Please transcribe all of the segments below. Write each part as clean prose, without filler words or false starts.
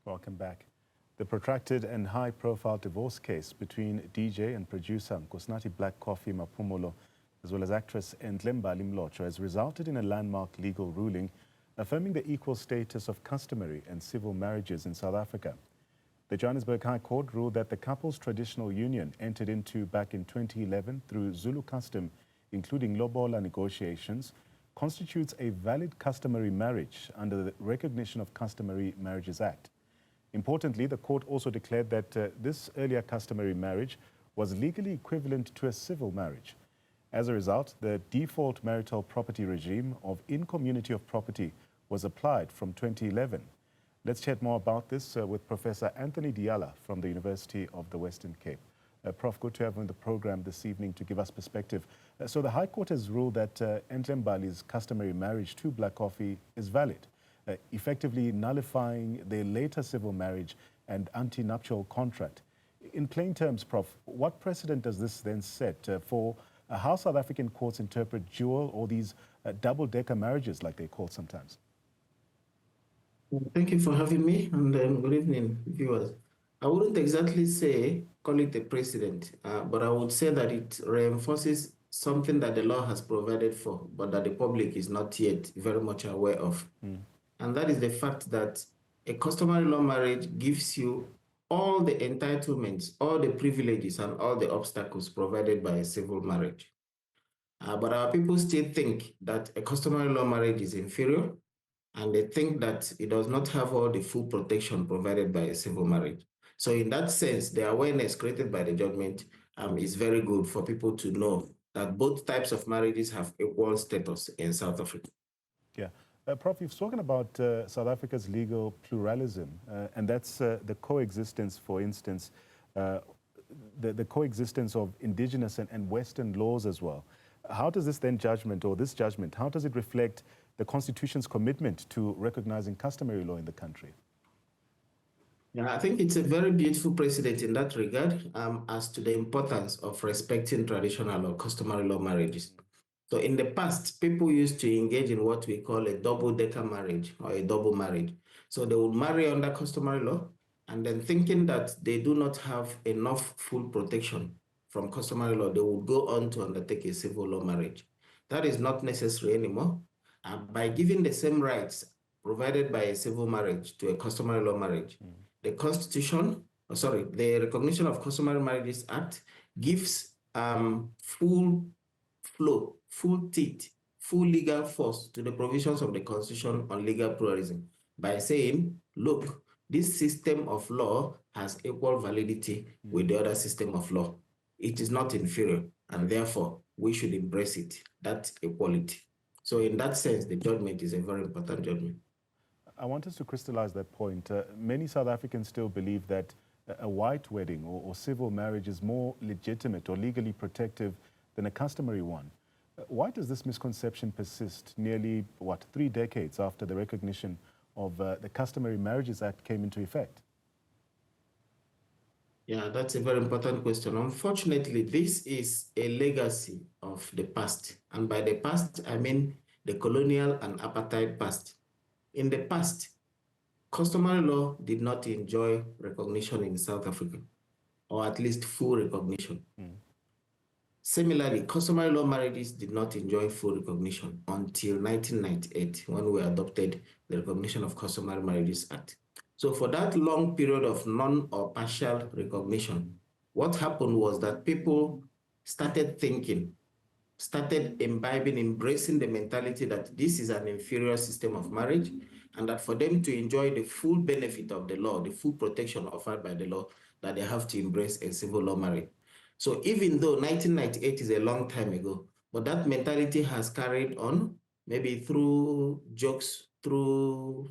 Welcome back. The protracted and high-profile divorce case between DJ and producer Nkosinathi Black Coffee Maphumulo, as well as actress Enhle Mbali Mlotshwa, has resulted in a landmark legal ruling affirming the equal status of customary and civil marriages in South Africa. The Johannesburg High Court ruled that the couple's traditional union entered into back in 2011 through Zulu custom, including ilobolo negotiations, constitutes a valid customary marriage under the Recognition of Customary Marriages Act. Importantly, the court also declared that this earlier customary marriage was legally equivalent to a civil marriage. As a result, the default marital property regime of in-community of property was applied from 2011. Let's chat more about this with Professor Anthony Diala from the University of the Western Cape. Prof, good to have you on the program this evening to give us perspective. So the High Court has ruled that Enhle Mbali's customary marriage to Black Coffee is valid, effectively nullifying their later civil marriage and anti-nuptial contract. In plain terms, Prof, what precedent does this then set for how South African courts interpret dual or these double-decker marriages, like they're called sometimes? Thank you for having me, and good evening, viewers. I wouldn't exactly call it a precedent, but I would say that it reinforces something that the law has provided for, but that the public is not yet very much aware of. And that is the fact that a customary law marriage gives you all the entitlements, all the privileges, and all the obstacles provided by a civil marriage. But our people still think that a customary law marriage is inferior, and they think that it does not have all the full protection provided by a civil marriage. So in that sense, the awareness created by the judgment is very good for people to know that both types of marriages have equal status in South Africa. Yeah. Prof, you've spoken about South Africa's legal pluralism, and that's the coexistence, for instance, the coexistence of indigenous and Western laws as well. How does this then this judgment, how does it reflect the Constitution's commitment to recognizing customary law in the country? Yeah, I think it's a very beautiful precedent in that regard as to the importance of respecting traditional or customary law marriages. So in the past, people used to engage in what we call a double-decker marriage or a double marriage. So they would marry under customary law, and then thinking that they do not have enough full protection from customary law, they would go on to undertake a civil law marriage. That is not necessary anymore. By giving the same rights provided by a civil marriage to a customary law marriage, the the Recognition of Customary Marriages Act gives full flow, full teeth, full legal force to the provisions of the Constitution on legal pluralism by saying, look, this system of law has equal validity with the other system of law. It is not inferior, and therefore we should embrace it, that equality. So in that sense, the judgment is a very important judgment. I want us to crystallize that point. Many South Africans still believe that a white wedding or civil marriage is more legitimate or legally protective than a customary one. Why does this misconception persist nearly, 3 decades after the recognition of the Customary Marriages Act came into effect? Yeah, that's a very important question. Unfortunately, this is a legacy of the past. And by the past, I mean the colonial and apartheid past. In the past, customary law did not enjoy recognition in South Africa, or at least full recognition. Similarly, customary law marriages did not enjoy full recognition until 1998, when we adopted the Recognition of Customary Marriages Act. So for that long period of non or partial recognition, what happened was that people started thinking, started imbibing, embracing the mentality that this is an inferior system of marriage, and that for them to enjoy the full benefit of the law, the full protection offered by the law, that they have to embrace a civil law marriage. So even though 1998 is a long time ago, but that mentality has carried on, maybe through jokes, through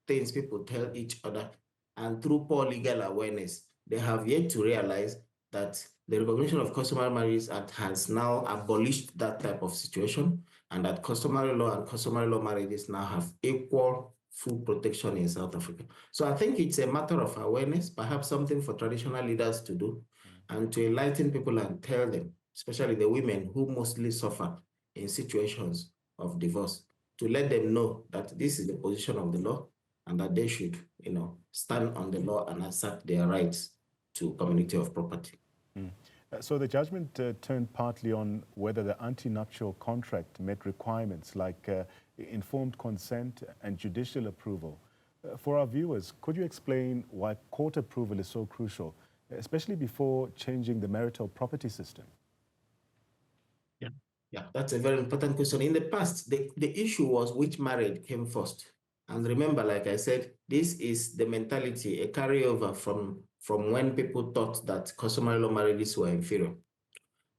things people tell each other, and through poor legal awareness. They have yet to realize that the Recognition of Customary Marriages Act has now abolished that type of situation, and that customary law and customary law marriages now have equal full protection in South Africa. So I think it's a matter of awareness, perhaps something for traditional leaders to do, and to enlighten people and tell them, especially the women who mostly suffer in situations of divorce, to let them know that this is the position of the law, and that they should, stand on the law and assert their rights to community of property. So the judgment turned partly on whether the anti-nuptial contract met requirements like informed consent and judicial approval. For our viewers, could you explain why court approval is so crucial, especially before changing the marital property system? Yeah, that's a very important question. In the past, the issue was which marriage came first. And remember, like I said, this is the mentality, a carryover from when people thought that customary law marriages were inferior.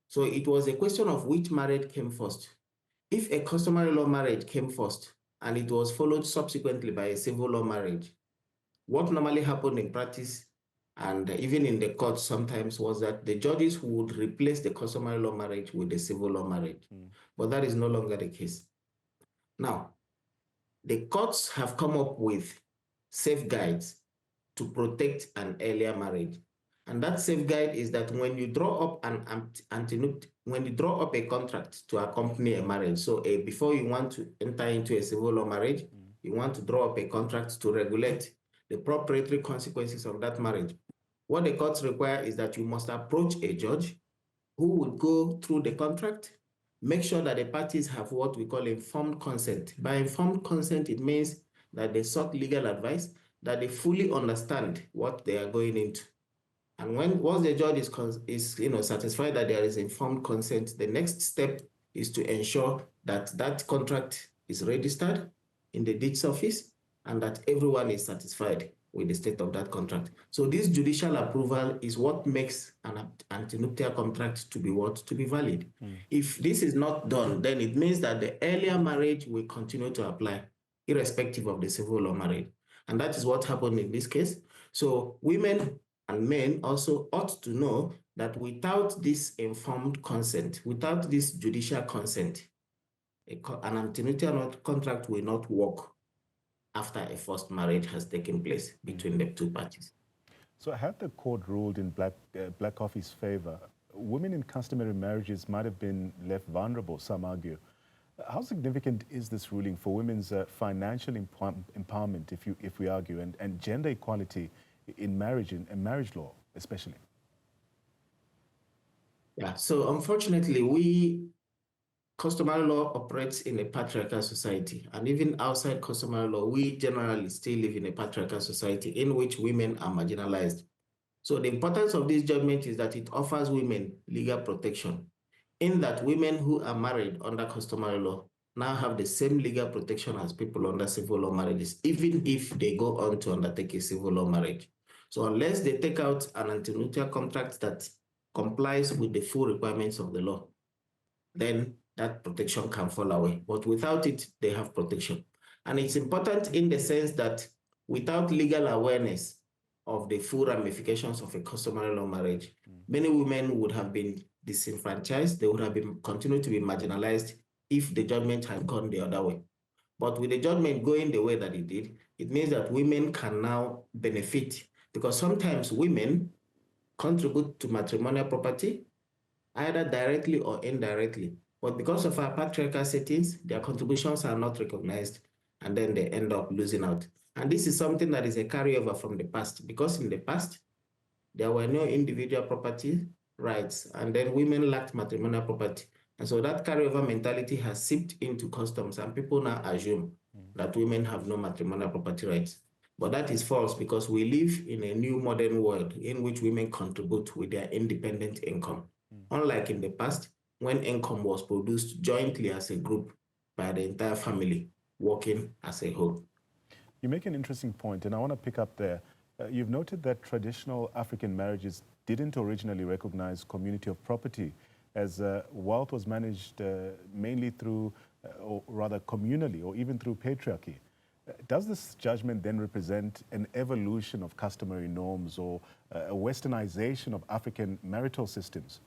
So it was a question of which marriage came first. If a customary law marriage came first and it was followed subsequently by a civil law marriage, what normally happened in practice and even in the court sometimes was that the judges would replace the customary law marriage with the civil law marriage. But that is no longer the case. Now, the courts have come up with safeguards to protect an earlier marriage. And that safeguard is that when you draw up when you draw up a contract to accompany a marriage, so before you want to enter into a civil law marriage, you want to draw up a contract to regulate the proprietary consequences of that marriage. What the courts require is that you must approach a judge who would go through the contract, make sure that the parties have what we call informed consent. By informed consent, it means that they sought legal advice, that they fully understand what they are going into. And once the judge is satisfied that there is informed consent, the next step is to ensure that that contract is registered in the deeds office and that everyone is satisfied with the state of that contract. So this judicial approval is what makes an antenuptial contract to be valid. If this is not done, then it means that the earlier marriage will continue to apply, irrespective of the civil law marriage. And that is what happened in this case. So women and men also ought to know that without this informed consent, without this judicial consent, an antenuptial contract will not work after a forced marriage has taken place between the two parties. So had the court ruled in Black Coffee's favor, women in customary marriages might have been left vulnerable, some argue. How significant is this ruling for women's financial empowerment, if we argue, and gender equality in marriage and marriage law, especially? Yeah, so unfortunately, customary law operates in a patriarchal society, and even outside customary law, we generally still live in a patriarchal society in which women are marginalized. So the importance of this judgment is that it offers women legal protection, in that women who are married under customary law now have the same legal protection as people under civil law marriages, even if they go on to undertake a civil law marriage. So unless they take out an antenuptial contract that complies with the full requirements of the law, then that protection can fall away. But without it, they have protection. And it's important in the sense that without legal awareness of the full ramifications of a customary law marriage, many women would have been disenfranchised. They would have continued to be marginalized if the judgment had gone the other way. But with the judgment going the way that it did, it means that women can now benefit, because sometimes women contribute to matrimonial property, either directly or indirectly. But because of our patriarchal settings, their contributions are not recognized, and then they end up losing out. And this is something that is a carryover from the past, because in the past, there were no individual property rights, and then women lacked matrimonial property. And so that carryover mentality has seeped into customs, and people now assume that women have no matrimonial property rights. But that is false, because we live in a new modern world in which women contribute with their independent income. Unlike in the past, when income was produced jointly as a group by the entire family, working as a whole. You make an interesting point, and I want to pick up there. You've noted that traditional African marriages didn't originally recognize community of property, as wealth was managed mainly through, or rather communally, or even through patriarchy. Does this judgment then represent an evolution of customary norms or a westernization of African marital systems?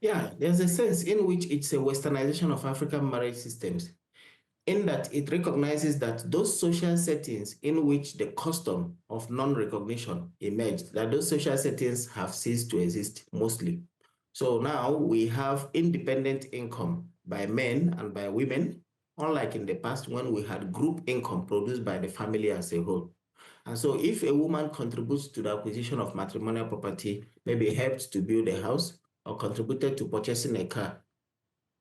Yeah, there's a sense in which it's a westernization of African marriage systems, in that it recognizes that those social settings in which the custom of non-recognition emerged, that those social settings have ceased to exist mostly. So now we have independent income by men and by women, unlike in the past when we had group income produced by the family as a whole. And so if a woman contributes to the acquisition of matrimonial property, maybe helped to build a house or contributed to purchasing a car,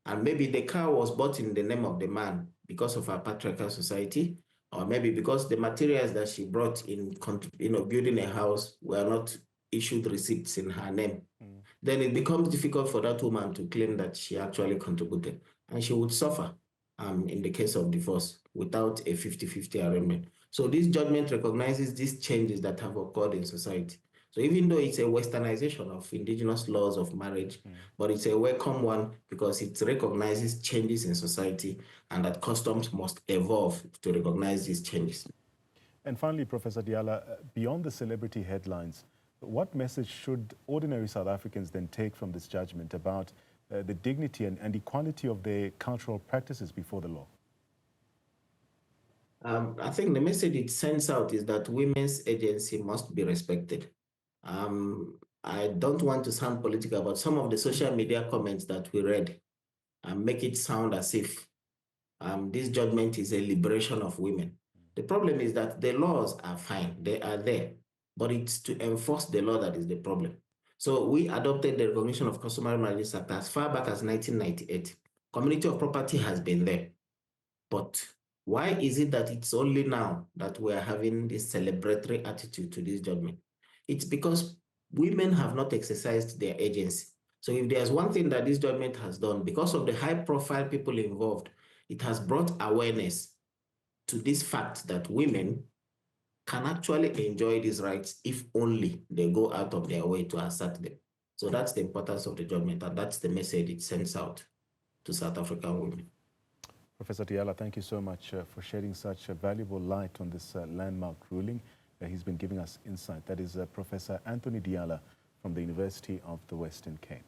and maybe the car was bought in the name of the man because of our patriarchal society, or maybe because the materials that she brought in, building a house were not issued receipts in her name, then it becomes difficult for that woman to claim that she actually contributed, and she would suffer in the case of divorce without a 50-50 arrangement. So this judgment recognizes these changes that have occurred in society. So even though it's a westernization of indigenous laws of marriage, but it's a welcome one because it recognizes changes in society and that customs must evolve to recognize these changes. And finally, Professor Diala, beyond the celebrity headlines, what message should ordinary South Africans then take from this judgment about the dignity and equality of their cultural practices before the law? I think the message it sends out is that women's agency must be respected. I don't want to sound political, but some of the social media comments that we read make it sound as if this judgment is a liberation of women. The problem is that the laws are fine, they are there, but it's to enforce the law that is the problem. So we adopted the Recognition of Customary Marriages Act as far back as 1998. Community of property has been there, but why is it that it's only now that we are having this celebratory attitude to this judgment? It's because women have not exercised their agency. So if there's one thing that this judgment has done, because of the high-profile people involved, it has brought awareness to this fact that women can actually enjoy these rights if only they go out of their way to assert them. So that's the importance of the judgment, and that's the message it sends out to South African women. Professor Diala, thank you so much for shedding such a valuable light on this landmark ruling. He's been giving us insight. That is Professor Anthony Diala from the University of the Western Cape.